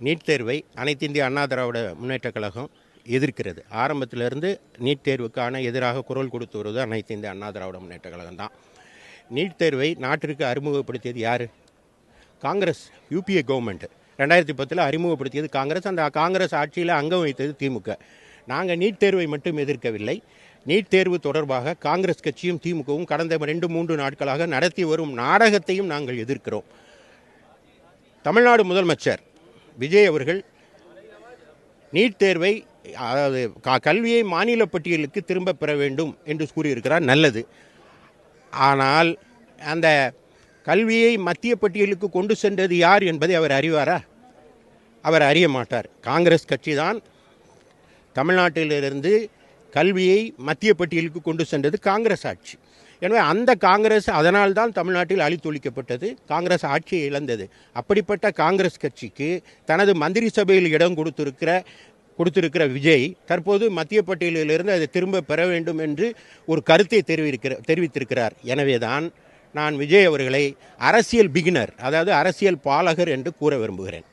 NEET தேர்வை அனைத்து இந்திய அண்ணா திராவிட முன்னேற்றக் கழகம் எதிர்க்கிறது. ஆரம்பத்திலிருந்து நீட் தேர்வுக்கான எதிராக குரல் கொடுத்து வருவது அனைத்து இந்திய அண்ணா திராவிட முன்னேற்றக் கழகம் தான். நீட் தேர்வை நாட்டிற்கு அறிமுகப்படுத்தியது யார்? காங்கிரஸ். யூபிஏ கவர்மெண்ட் 2010 அறிமுகப்படுத்தியது காங்கிரஸ். அந்த காங்கிரஸ் ஆட்சியில் அங்கம் வைத்தது திமுக. நாங்கள் நீட் தேர்வை மட்டும் எதிர்க்கவில்லை. நீட் தேர்வு தொடர்பாக காங்கிரஸ் கட்சியும் திமுகவும் கடந்த 2-3 நாட்களாக நடத்தி வரும் நாடகத்தையும் நாங்கள் எதிர்க்கிறோம். தமிழ்நாடு முதலமைச்சர் விஜய் அவர்கள் நீட் தேர்வை, அதாவது கல்வியை மாநில பட்டியலுக்கு திரும்ப பெற வேண்டும் என்று கூறியிருக்கிறார். நல்லது. ஆனால் அந்த கல்வியை மத்திய பட்டியலுக்கு கொண்டு சென்றது யார் என்பதை அவர் அறிவாரா? அவர் அறிய மாட்டார். காங்கிரஸ் கட்சி தான் தமிழ்நாட்டிலிருந்து கல்வியை மத்திய பட்டியலுக்கு கொண்டு சென்றது காங்கிரஸ் ஆட்சி. எனவே அந்த காங்கிரஸ், அதனால்தான் தமிழ்நாட்டில் அழித்தொழிக்கப்பட்டது, காங்கிரஸ் ஆட்சியை இழந்தது. அப்படிப்பட்ட காங்கிரஸ் கட்சிக்கு தனது மந்திரி சபையில் இடம் கொடுத்திருக்கிற விஜய் தற்போது மத்திய பட்டியலிலிருந்து அதை திரும்ப பெற வேண்டும் என்று ஒரு கருத்தை தெரிவித்திருக்கிறார். எனவே தான் நான் விஜய் அவர்களை அரசியல் பிகினர், அதாவது அரசியல் பாலகர் என்று கூற விரும்புகிறேன்.